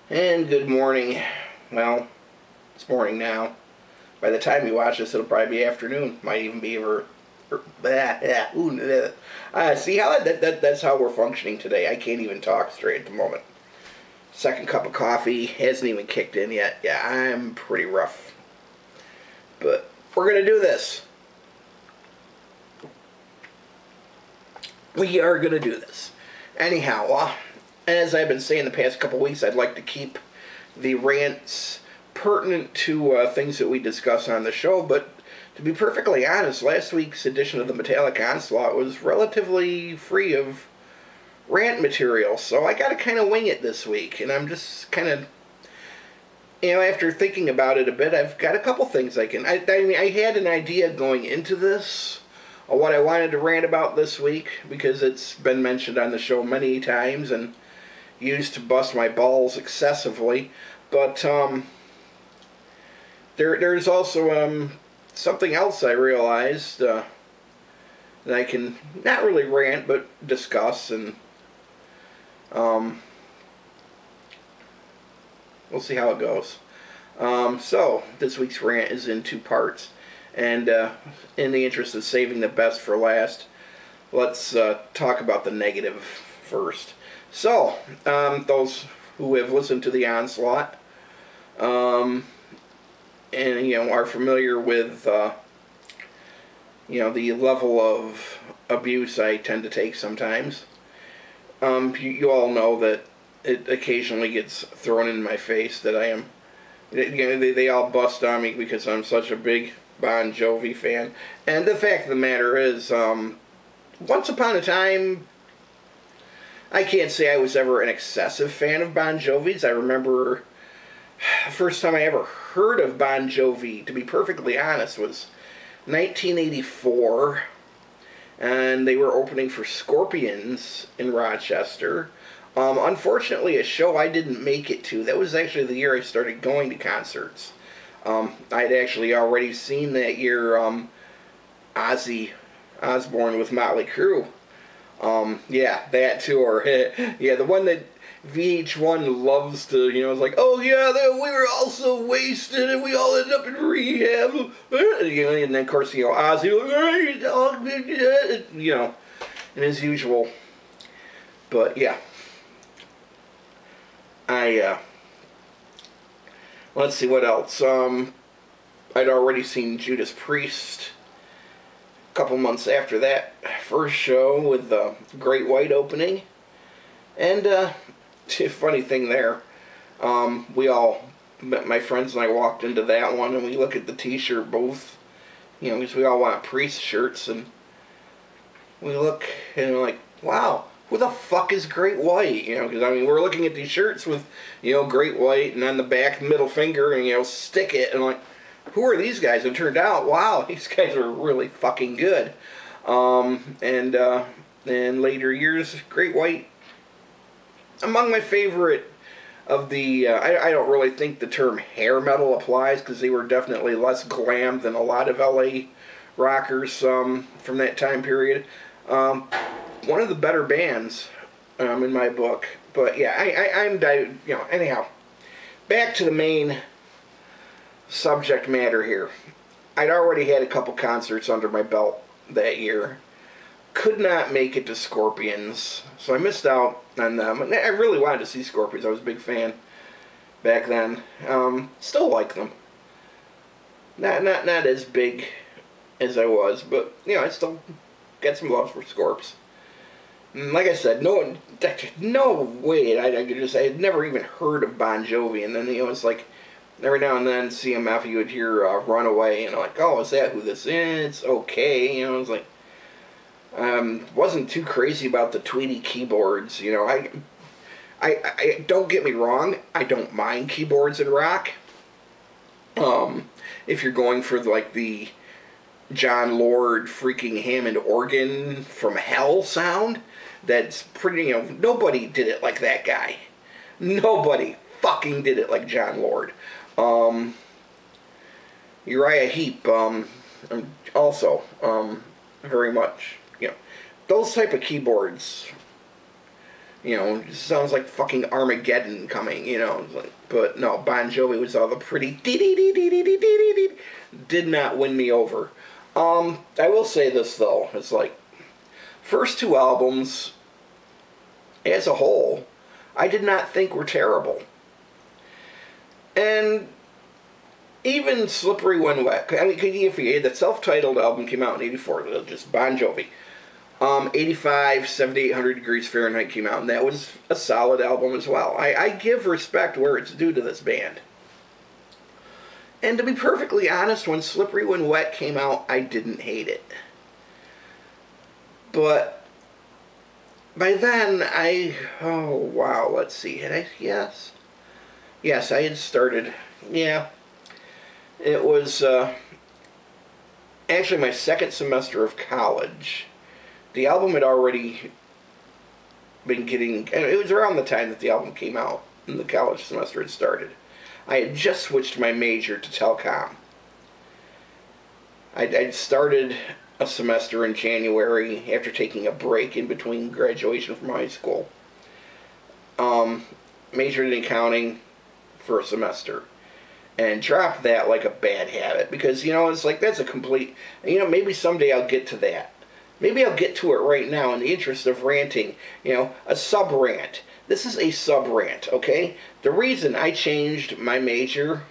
And good morning. Well, it's morning now. By the time you watch this, it'll probably be afternoon. Might even be see how that's how we're functioning today. I can't even talk straight at the moment. Second cup of coffee hasn't even kicked in yet. Yeah, I'm pretty rough. But we're gonna do this. We are gonna do this. Anyhow, as I've been saying the past couple weeks, I'd like to keep the rants pertinent to things that we discuss on the show, but to be perfectly honest, last week's edition of the Metallic Onslaught was relatively free of rant material, so I gotta kind of wing it this week, and I'm just kind of, after thinking about it a bit, I've got a couple things I had an idea going into this of what I wanted to rant about this week, because it's been mentioned on the show many times, and used to bust my balls excessively, but there's also something else I realized that I can not really rant but discuss, and we'll see how it goes. So this week's rant is in two parts, and in the interest of saving the best for last, let's talk about the negative first. So, those who have listened to the Onslaught, and are familiar with the level of abuse I tend to take sometimes, you all know that it occasionally gets thrown in my face that I am, they all bust on me because I'm such a big Bon Jovi fan, and the fact of the matter is, once upon a time, I can't say I was ever an excessive fan of Bon Jovi's. I remember the first time I ever heard of Bon Jovi, to be perfectly honest, was 1984, and they were opening for Scorpions in Rochester. Unfortunately, a show I didn't make it to. That was actually the year I started going to concerts. I'd actually already seen that year Ozzy Osbourne with Motley Crue. Yeah, that tour. Yeah, the one that VH1 loves to, it's like, oh yeah, we were all so wasted and we all ended up in rehab. And then of course, Ozzy, and as usual. But yeah, let's see what else. I'd already seen Judas Priest a couple months after that first show with the Great White opening, and funny thing there, my friends and I walked into that one, and we look at the t-shirt booth, because we all want Priest shirts, and we look and we're like, wow, who the fuck is Great White? Because we're looking at these shirts with Great White, and on the back middle finger, and stick it, and like, who are these guys? And it turned out, wow, these guys are really fucking good. And in later years, Great White, among my favorite of the, I don't really think the term hair metal applies, because they were definitely less glam than a lot of LA rockers from that time period. One of the better bands in my book. But yeah, anyhow, back to the main subject matter here. I'd already had a couple concerts under my belt that year. Could not make it to Scorpions, so I missed out on them. I really wanted to see Scorpions. I was a big fan back then. Still like them. Not as big as I was, but I still get some love for Scorps. Like I said, no way I had never even heard of Bon Jovi, and then it's like, every now and then, CMF, you would hear Runaway, and I'm like, oh, is that who this is? Okay, it's like, wasn't too crazy about the Tweety keyboards, I don't get me wrong, I don't mind keyboards in rock. If you're going for, like, the Jon Lord freaking Hammond organ from hell sound, that's pretty, nobody did it like that guy. Nobody fucking did it like Jon Lord. Uriah Heep, also, very much, those type of keyboards You know, it sounds like fucking Armageddon coming, you know. But no, Bon Jovi was all the pretty did not win me over. I will say this though, it's like first two albums as a whole, I did not think were terrible. And even Slippery When Wet, I mean, the self-titled album came out in '84, just Bon Jovi. 85, 7800 Degrees Fahrenheit came out, and that was a solid album as well. I give respect where it's due to this band. And to be perfectly honest, when Slippery When Wet came out, I didn't hate it. But by then, oh wow, let's see, yes, I had started, yeah. It was actually my second semester of college. The album had already been getting, and it was around the time that the album came out and the college semester had started. I had just switched my major to telecom. I'd started a semester in January after taking a break in between graduation from high school. Majored in accounting for a semester. And dropped that like a bad habit. Because, you know, it's like, that's a complete, you know, maybe someday I'll get to that. Maybe I'll get to it right now in the interest of ranting. You know, a sub-rant. This is a sub-rant, okay? The reason I changed my major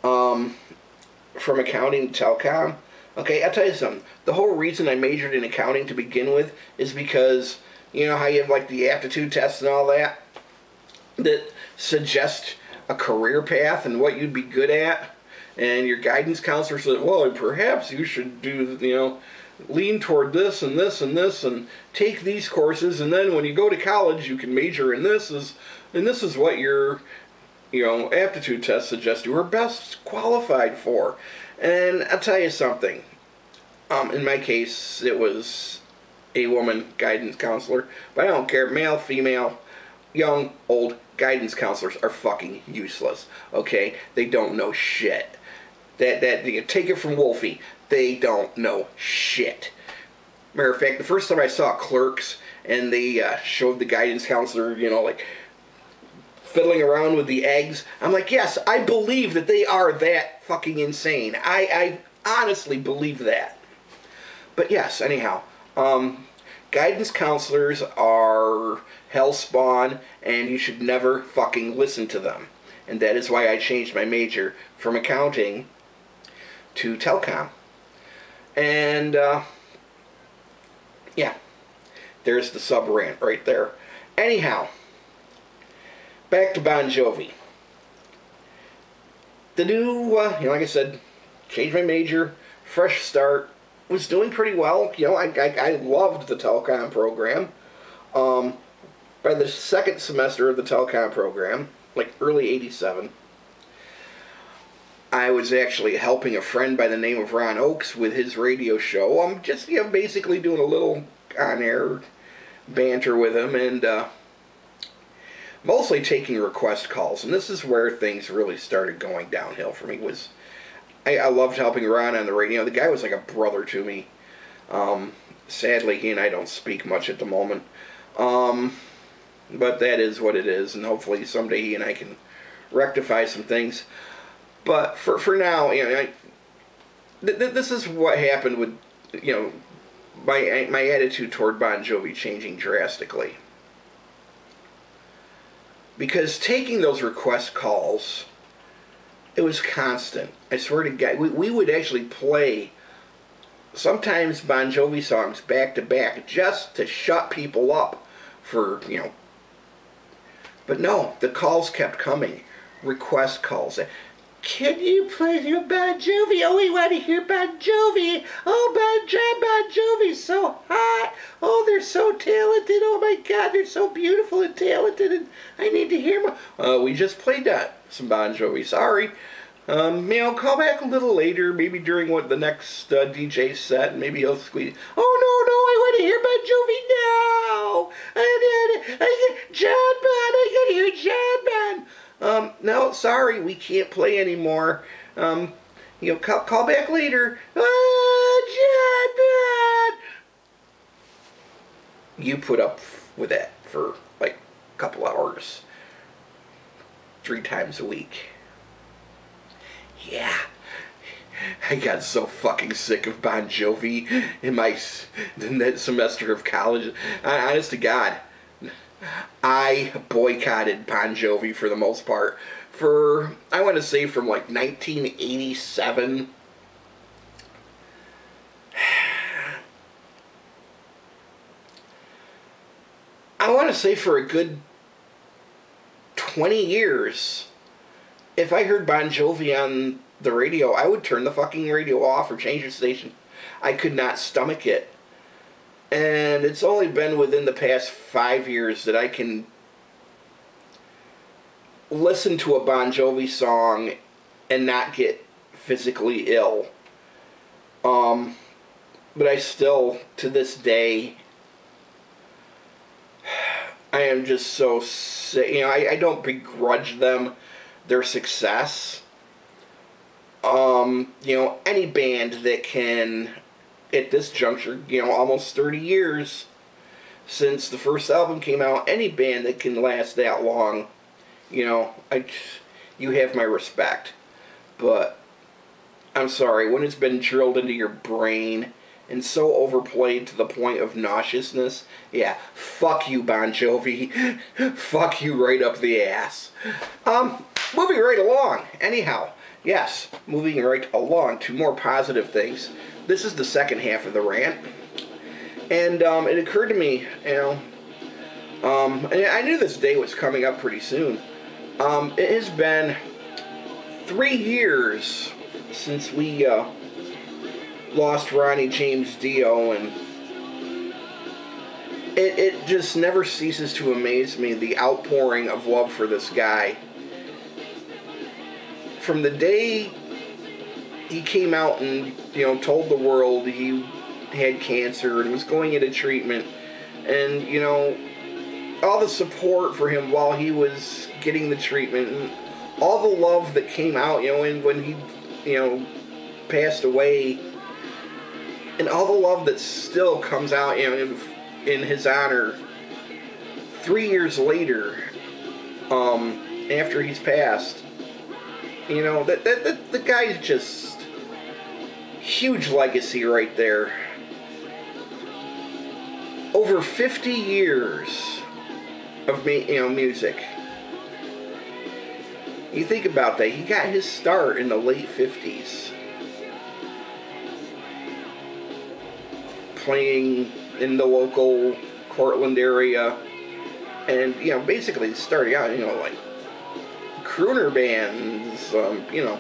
from accounting to telecom, okay, I'll tell you something. The whole reason I majored in accounting to begin with is because, you know how you have like the aptitude tests and all that? That suggest a career path and what you'd be good at? And your guidance counselor said, well, perhaps you should do, you know, lean toward this and this and this and take these courses, and then when you go to college you can major in this, and this is what your, you know, aptitude test suggests you are best qualified for. And I'll tell you something. In my case, it was a woman guidance counselor, but I don't care, male, female, young, old, guidance counselors are fucking useless, okay? They don't know shit. That you take it from Wolfie. They don't know shit. Matter of fact, the first time I saw Clerks and they showed the guidance counselor, you know, like fiddling around with the eggs, I'm like, yes, I believe that they are that fucking insane. I honestly believe that. But yes, anyhow, guidance counselors are hellspawn, and you should never fucking listen to them. And that is why I changed my major from accounting to telecom. And, yeah, there's the sub-rant right there. Anyhow, back to Bon Jovi. The new, you know, like I said, changed my major, fresh start, was doing pretty well. You know, I loved the telecom program. By the second semester of the telecom program, like early '87, I was actually helping a friend by the name of Ron Oakes with his radio show. I'm just, you know, basically doing a little on-air banter with him, and mostly taking request calls. And this is where things really started going downhill for me. I loved helping Ron on the radio. The guy was like a brother to me. Sadly, he and I don't speak much at the moment. But that is what it is, and hopefully someday he and I can rectify some things. But for now, you know, this is what happened with, you know, my attitude toward Bon Jovi changing drastically. Because taking those request calls, it was constant. I swear to God, we would actually play sometimes Bon Jovi songs back to back just to shut people up for, you know. But no, the calls kept coming. Request calls. Can you play your Bon Jovi? Oh, we want to hear Bon Jovi. Oh, Bon Jovi's so hot. Oh, they're so talented. Oh my God, they're so beautiful and talented, and I need to hear more. We just played that, some Bon Jovi. Sorry. You know, call back a little later, maybe during what the next DJ set, and maybe he'll squeeze. Oh no, I want to hear Bon Jovi now. John Bon, I gotta hear John Bon. No, sorry, we can't play anymore. You know, call back later. Oh, John Bon. You put up with it for like a couple hours, 3 times a week. Yeah. I got so fucking sick of Bon Jovi in that semester of college. Honest to God, I boycotted Bon Jovi for the most part. I want to say from like 1987. I want to say for a good 20 years. If I heard Bon Jovi on the radio, I would turn the fucking radio off or change the station. I could not stomach it. And it's only been within the past 5 years that I can listen to a Bon Jovi song and not get physically ill. But I still, to this day, I am just so sick. You know, I don't begrudge them their success. You know, any band that can, at this juncture, you know, almost 30 years since the first album came out, any band that can last that long, you know, you have my respect. But I'm sorry, when it's been drilled into your brain and so overplayed to the point of nauseousness, yeah, fuck you, Bon Jovi. Fuck you right up the ass. Moving right along. Anyhow, yes, moving right along to more positive things. This is the second half of the rant. And it occurred to me, you know, and I knew this day was coming up pretty soon. It has been 3 years since we lost Ronnie James Dio, and it just never ceases to amaze me, the outpouring of love for this guy. From the day he came out and, you know, told the world he had cancer and was going into treatment, and, you know, all the support for him while he was getting the treatment, and all the love that came out, you know, and when he, you know, passed away, and all the love that still comes out, you know, in his honor 3 years later, after he's passed. You know, the guy's just huge legacy right there. Over 50 years of music. You think about that. He got his start in the late 50s. Playing in the local Cortland area. And, you know, basically starting out, you know, like crooner bands, you know,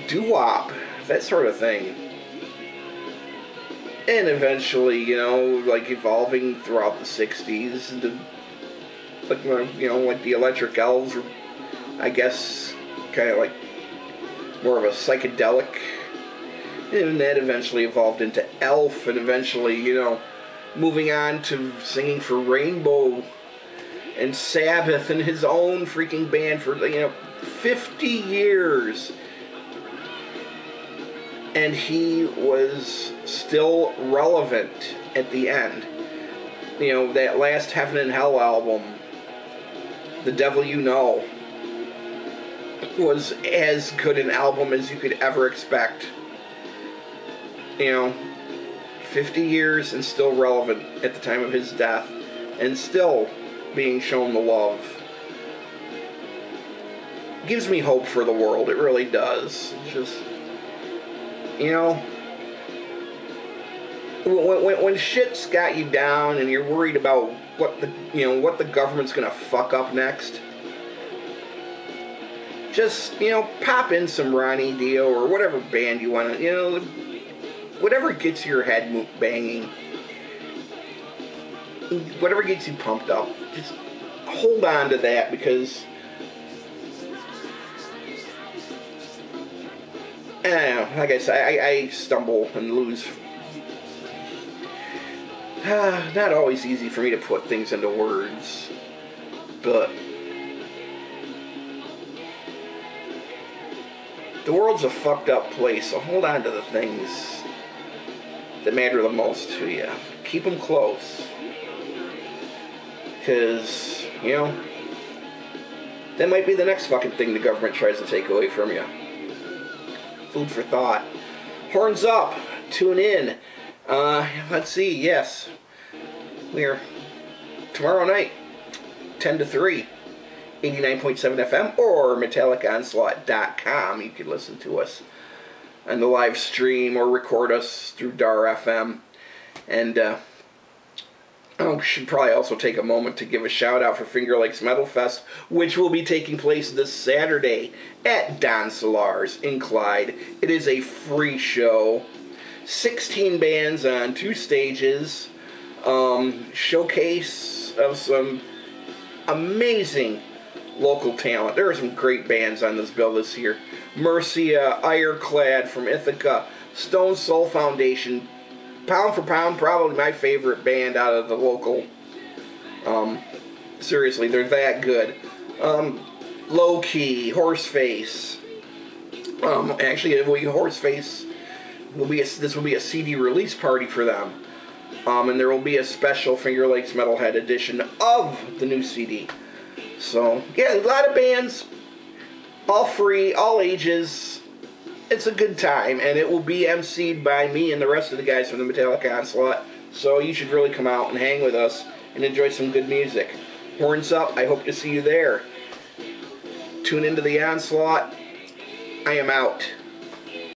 doo-wop, that sort of thing. And eventually, you know, like evolving throughout the 60s into, like, you know, like the Electric Elves, or I guess kind of like more of a psychedelic. And that eventually evolved into Elf, and eventually, you know, moving on to singing for Rainbow and Sabbath and his own freaking band for, you know, 50 years. And he was still relevant at the end. You know, that last Heaven and Hell album, The Devil You Know, was as good an album as you could ever expect. You know, 50 years and still relevant at the time of his death, and still being shown the love. Gives me hope for the world, it really does. It's just, you know, when shit's got you down and you're worried about what the government's gonna fuck up next, just, you know, pop in some Ronnie Dio or whatever band you want to, you know, whatever gets your head banging, whatever gets you pumped up, just hold on to that, because I don't know, like I said, I stumble and lose. Not always easy for me to put things into words, but the world's a fucked up place, so hold on to the things that matter the most to you. Keep them close. Because, you know, that might be the next fucking thing the government tries to take away from you. Food for thought. Horns up. Tune in. Let's see. Yes. We're tomorrow night, 10 to 3, 89.7 FM or MetallicOnslaught.com. You can listen to us on the live stream or record us through DAR FM. And I should probably also take a moment to give a shout out for Finger Lakes Metal Fest, which will be taking place this Saturday at Don Solar's in Clyde. It is a free show. 16 bands on 2 stages. Showcase of some amazing local talent. There are some great bands on this bill this year. Mercia, Ironclad from Ithaca, Stone Soul Foundation. Pound for pound, probably my favorite band out of the local. Seriously, they're that good. Low Key, Horseface. Actually, Horseface this will be a CD release party for them. And there will be a special Finger Lakes Metalhead edition of the new CD. So, yeah, a lot of bands, all free, all ages. It's a good time, and it will be emceed by me and the rest of the guys from the Metallic Onslaught. So you should really come out and hang with us and enjoy some good music. Horns up, I hope to see you there. Tune into the Onslaught. I am out.